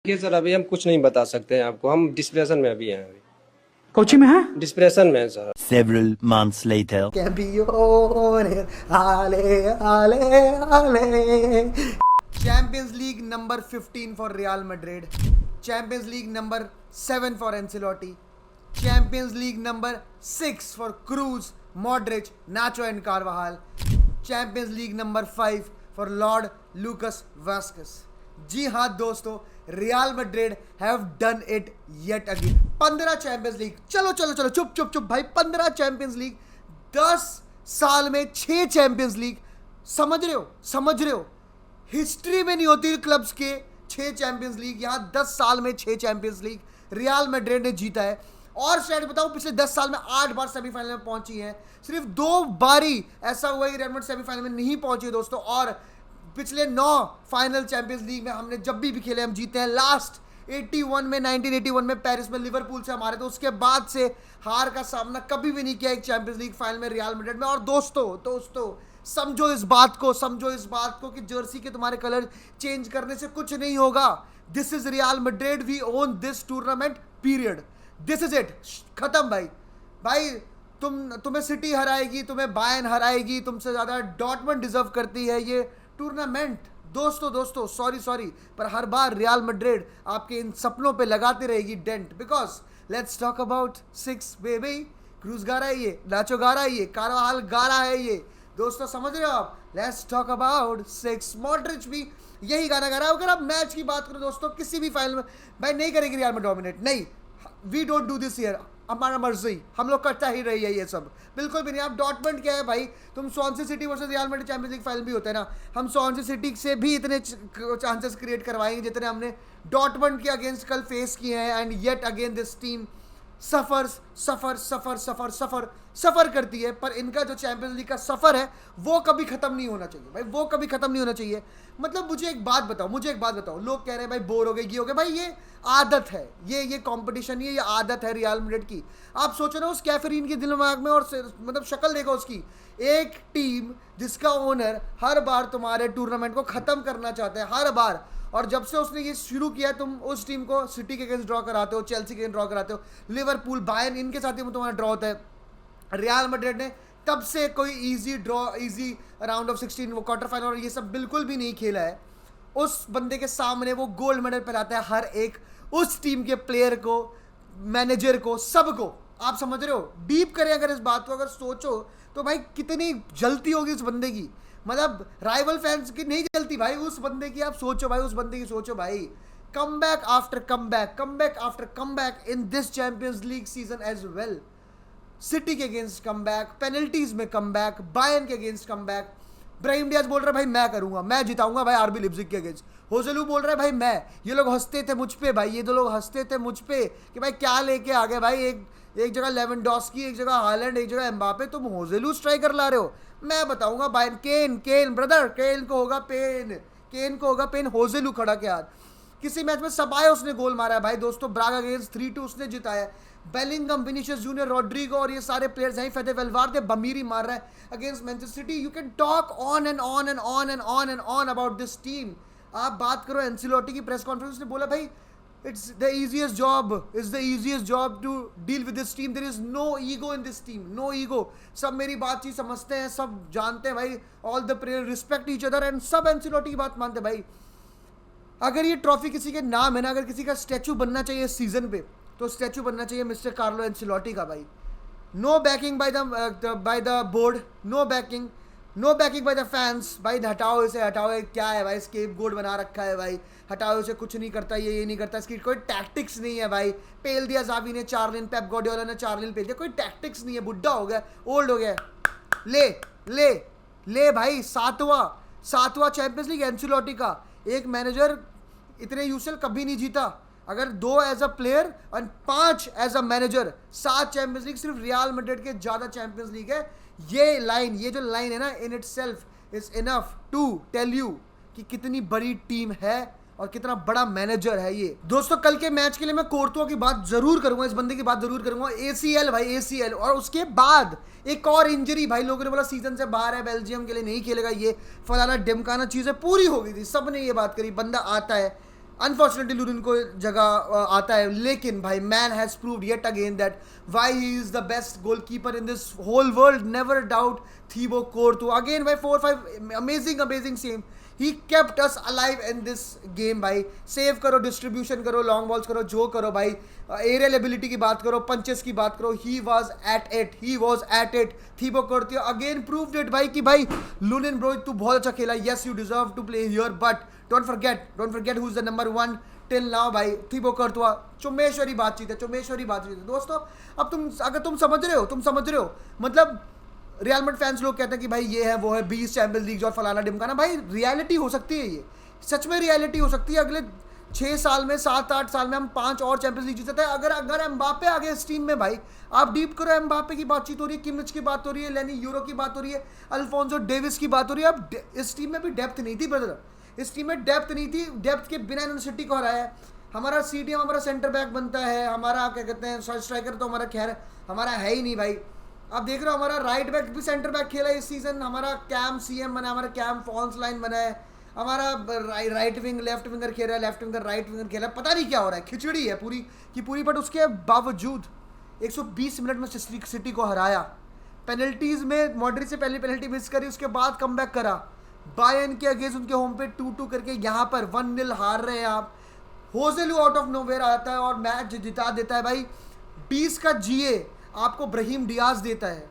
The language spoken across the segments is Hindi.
देखिए सर, अभी हम कुछ नहीं बता सकते हैं आपको। हम डिस्प्रेशन में अभी हैं। अभी कोची में है। डिस्प्रेशन में है sir. Several months later. Campione, ale, ale, ale. Champions League number 15 for Real Madrid. Champions League number 7 for Ancelotti. Champions League number 6 for Cruz, Modric, Nacho and Carvajal. Champions League number 5 for Lord Lucas Vazquez. जी हाँ दोस्तों, real Madrid have done it yet again. 15 champions league, चलो चलो चलो चुप चुप चुप भाई, 15 चैंपियंस लीग, 10 साल में 6 चैंपियंस लीग। समझ रहे हो, समझ रहे हो, हिस्ट्री में नहीं होती क्लब्स के 6 चैंपियंस लीग, यहाँ 10 साल में 6 चैंपियंस लीग रियल मैड्रिड ने जीता है। और शायद बताऊं, पिछले 10 साल में 8 बार सेमीफाइनल में पहुंची है, सिर्फ 2 बारी ऐसा हुआ कि रियल मैड्रिड सेमीफाइनल में नहीं पहुंची दोस्तों। और पिछले 9 फाइनल चैंपियंस लीग में हमने जब भी खेले हम जीते हैं। लास्ट 81 में, 1981 में पेरिस में लिवरपूल से हमारे, तो उसके बाद से हार का सामना कभी भी नहीं किया एक चैंपियंस लीग फाइनल में रियल मैड्रिड में। और दोस्तों समझो इस बात को कि जर्सी के तुम्हारे कलर चेंज करने से कुछ नहीं होगा। This is Real Madrid, we own this tournament period, this is it, खत्म भाई। तुम्हें सिटी हराएगी, तुम्हें बायर्न हराएगी, तुमसे ज्यादा डॉर्टमंड डिजर्व करती है ये टूर्नामेंट। दोस्तों सॉरी, पर हर बार रियल मैड्रिड आपके इन सपनों पे लगाती रहेगी dent. Because let's talk about 6 baby. क्रूज गा रहा है ये, नाचो गा रहा है ये, कारवाहाल गा रहा है ये, दोस्तों समझ रहे हो आप। Let's talk about 6। मॉड्रिच भी यही गाना गा रहा है। अगर आप मैच की बात करो दोस्तों, किसी भी फाइनल में भाई नहीं करेगी रियल में डोमिनेट, नहीं, we don't do this year, हमारा मर्जी, हम लोग करता ही रही है ये सब, बिल्कुल भी नहीं। आप डॉर्टमंड क्या है भाई, तुम Swansea city versus real Madrid champions league final भी होता है ना, हम स्वानसी सिटी से भी इतने चांसेस क्रिएट करवाएंगे जितने हमने डॉर्टमंड के अगेंस्ट कल फेस किए हैं। And yet again this team suffer करती है। पर इनका जो चैंपियंस लीग का सफर है वो कभी खत्म नहीं होना चाहिए भाई, वो कभी खत्म नहीं होना चाहिए। मतलब मुझे एक बात बताओ, लोग कह रहे हैं भाई बोर हो गए, ये हो गए, भाई ये आदत है, ये कंपटीशन, ये आदत है रियल मैड्रिड की। आप सोचो ना उस कैफरीन के दिमाग में, और मतलब शक्ल देखो उसकी, एक टीम जिसका ओनर हर बार तुम्हारे टूर्नामेंट को खत्म करना चाहता है, हर बार। और जब से उसने ये शुरू किया, तुम उस टीम को सिटी के अगेंस्ट ड्रॉ कराते हो, चेल्सी के अगेंस्ट ड्रॉ कराते हो, लिवरपूल, बायर्न, इनके साथ ही तुम्हारा ड्रॉ होता है। रियल मैड्रिड ने तब से कोई इजी राउंड ऑफ 16, वो क्वार्टर फाइनल और ये सब बिल्कुल भी नहीं खेला है। उस बंदे के सामने वो गोल्ड मेडल पिलाता है हर एक उस टीम के प्लेयर को, मैनेजर को, सबको। आप समझ रहे हो, डीप करें अगर इस बात को, अगर सोचो तो भाई कितनी जलती होगी उस बंदे की। मतलब राइवल फैंस की नहीं जलती भाई, उस बंदे की आप सोचो भाई, उस बंदे की सोचो भाई। Come back after come back in this Champions League season as well. City के अगेंस्ट कम बैक, पेनल्टीज में कम बैक, बायर्न के against come back. Brahim Diaz बोल रहा है भाई मैं करूंगा, मैं जिताऊंगा भाई आरबी लिप्जिग के अगेंस्ट। होजेलू बोल रहा है भाई मैं, ये लोग हंसते थे मुझ पे भाई, ये दो लोग हंसते थे मुझ पे कि भाई क्या लेके आ गए भाई, एक जगह लेवेंडोस्की, एक जगह हालैंड, एक जगह एम्बापे, तुम होजेलू स्ट्राइकर ला रहे हो। मैं बताऊंगा बायर्न, केन ब्रदर, केन को होगा पेन, होजेलू खड़ा के हाथ। किसी मैच में सबाया उसने गोल मारा है भाई दोस्तों, ब्रागा अगेंस्ट 3-2 उसने जिताया। बेलिंगम, विनीशियस जूनियर, रॉड्रिगो और ये सारे प्लेयर्स हैं, फेदे वेलवार्दे बमीरी मार रहा है against Manchester city. You can talk on and on about this team. आप बात करो एंसिलोटी की प्रेस कॉन्फ्रेंस ने बोला भाई it's the easiest job to deal with this team, there is no ego in this team, no ego. सब मेरी बातचीत समझते हैं, सब जानते हैं भाई, all the player respect each other and सब एंसिलोटी की बात मानते हैं भाई। अगर ये ट्रॉफी किसी के नाम है ना, अगर किसी का स्टैचू बनना चाहिए इस सीजन पे, तो स्टैचू बनना चाहिए मिस्टर कार्लो एंसिलोटी का भाई। No backing by the board, no backing by the fans भाई। हटाओ इसे, हटाओ, क्या है भाई, स्केपगोट बना रखा है भाई, हटाओ इसे, कुछ नहीं करता ये नहीं करता, इसकी कोई टैक्टिक्स नहीं है भाई। पेल दिया जावी ने 4 दिन, पेप गार्डियोला ने 4 दिन पेल दिया, कोई टैक्टिक्स नहीं है, बुढ़ा हो गया, ओल्ड हो गया। ले भाई, सातवां चैंपियंस लीग एंसिलोटी का। एक मैनेजर इतने यूसीएल कभी नहीं जीता। अगर 2 एज अ प्लेयर और 5 as a manager, 7 Champions League सिर्फ रियल मैड्रिड के ज्यादा चैंपियंस लीग है। ये जो लाइन है ना, in itself is enough to tell you कि कितनी बड़ी टीम है और कितना बड़ा मैनेजर है ये। दोस्तों कल के मैच के लिए मैं कोर्तुआ की बात जरूर करूंगा, इस बंदे की बात जरूर करूंगा। ACL भाई, ACL, और उसके बाद एक और इंजरी भाई, लोगों ने बोला सीजन से बाहर है, बेल्जियम के लिए नहीं खेलेगा, ये फलाना ढिमकाना, चीजें पूरी हो गई थी, सबने ये बात करी, बंदा आता है, अनफॉर्चुनेटली लूरिन को जगह आता है, लेकिन भाई man has proved yet again that why he is the best goalkeeper in this whole world, never doubt Thibaut Courtois again भाई 4-5 amazing saves, he kept us alive in this game भाई। सेव करो, डिस्ट्रीब्यूशन करो, लॉन्ग बॉल्स करो, जो करो भाई, एरियल एबिलिटी की बात करो, पंचेस की बात करो, he was at it. Thibaut Courtois again proved it भाई कि भाई लूरिन ब्रो तू बहुत अच्छा खेला, yes you deserve to play here, but don't forget who is the number 1 till now भाई, थीबो कोर्तुआ। चुम्बेश्वरी बातचीत है दोस्तों। अब तुम समझ रहे हो मतलब रियल मैड्रिड फैंस लोग कहते हैं कि भाई ये है वो है 20 चैंपियंस लीग और फलाना डिमकाना, भाई रियलिटी हो सकती है, ये सच में रियलिटी हो सकती है। अगले 6 साल में 7-8 साल में हम 5 और चैंपियंस लीग जीतते हैं अगर एम्बापे आ गए इस टीम में भाई। आप डीप करो, एम्बापे की बातचीत हो रही है, किमिच की बात हो रही है, लेनी यूरो की बात हो रही है, अल्फोंसो डेविस की बात हो रही है। अब इस टीम में भी डेप्थ नहीं थी ब्रदर, इस टीम में डेप्थ नहीं थी, डेप्थ के बिना इन्होंने सिटी को हराया है। हमारा सीटीएम हमारा सेंटर बैक बनता है, हमारा क्या कहते हैं स्ट्राइकर तो हमारा खैर हमारा है ही नहीं भाई। आप देख रहे हो हमारा राइट बैक भी सेंटर बैक खेला है इस सीजन, हमारा कैम सीएम बना है, हमारा कैम फॉल्स लाइन बना है, हमारा राइट विंग लेफ्ट विंगर खेल रहा है, लेफ्ट विंगर राइट विंगर खेल रहा है, पता नहीं क्या हो रहा है, खिचड़ी है पूरी की पूरी। बट उसके बावजूद 120 मिनट में सिटी को हराया, पेनल्टीज में मॉड्रिच से पहली पेनल्टी मिस करी, उसके बाद कमबैक करा, बायर्न के अगेंस्ट उनके होम पे 2-2 करके यहाँ पर 1-0 हार रहे हैं आप। होसेलू आउट ऑफ नोवेयर आता है और मैच जिता देता है भाई। 20 का जीए आपको ब्राहीम डियाज देता है,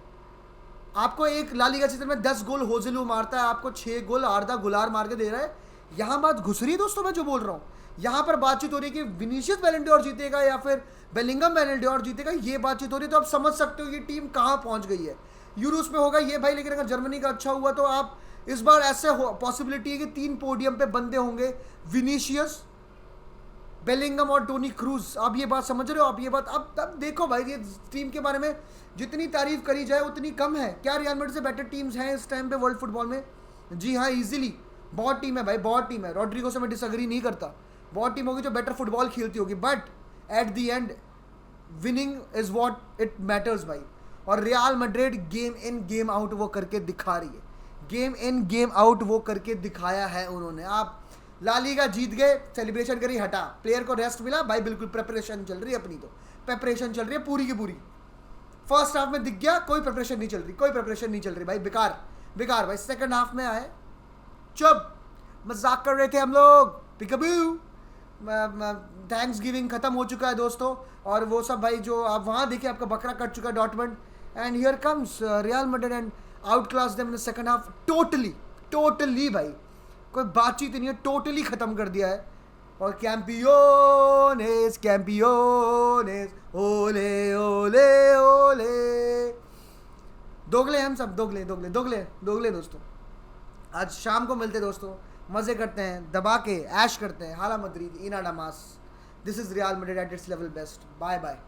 आपको एक ला लीगा सीजन में 10 गोल होसेलू मारता है, आपको 6 गोल आर्दा गुलार मार के दे रहा है। यहाँ बात घुस रही है दोस्तों, मैं जो बोल रहा हूँ यहाँ पर बातचीत हो रही है कि विनीशियस बैलन डोर जीतेगा या फिर बेलिंगम बैलन डोर जीतेगा, ये बातचीत हो रही है। तो आप समझ सकते हो ये टीम कहाँ पहुँच गई है। यूरोस में होगा ये भाई, लेकिन अगर जर्मनी का अच्छा हुआ तो आप इस बार ऐसे पॉसिबिलिटी है कि 3 पोडियम पे बंदे होंगे, विनीशियस, बेलिंगम और टोनी क्रूज। आप ये बात समझ रहे हो, आप ये बात अब देखो भाई, ये टीम के बारे में जितनी तारीफ करी जाए उतनी कम है। क्या रियल मैड्रिड से बेटर टीम्स हैं इस टाइम पे वर्ल्ड फुटबॉल में? जी हाँ, इजीली बहुत टीम है भाई, बहुत टीम है। रॉड्रिगो से मैं डिसएग्री नहीं करता, बहुत टीम होगी जो बेटर फुटबॉल खेलती होगी, but at the end winning is what it matters भाई। और real Madrid game in game out वो करके दिखा रही है, गेम इन गेम आउट वो करके दिखाया है उन्होंने। आप ला लीगा जीत गए, सेलिब्रेशन करी, हटा, प्लेयर को रेस्ट मिला भाई, बिल्कुल प्रिपरेशन चल रही है अपनी, तो प्रिपरेशन चल रही है पूरी की पूरी। फर्स्ट हाफ में दिख गया कोई प्रिपरेशन नहीं चल रही भाई, बेकार भाई। सेकंड हाफ में आए, चुप, मजाक कर रहे थे हम लोग, पिकअबू। थैंक्स गिविंग खत्म हो चुका है दोस्तों, और वो सब भाई जो आप वहाँ देखिए, आपका बकरा कट चुका है Dortmund, and here comes real Madrid and out class them in the second half totally भाई, कोई बातचीत नहीं है, टोटली खत्म कर दिया है। और कैंपियोनेस ओले ओले ओले, दोगले हम सब, दोगले दोस्तों। आज शाम को मिलते दोस्तों, मजे करते हैं, दबा के ऐश करते हैं, हाला मद्रिद, इना डमास। This is Real Madrid at its level best. Bye bye.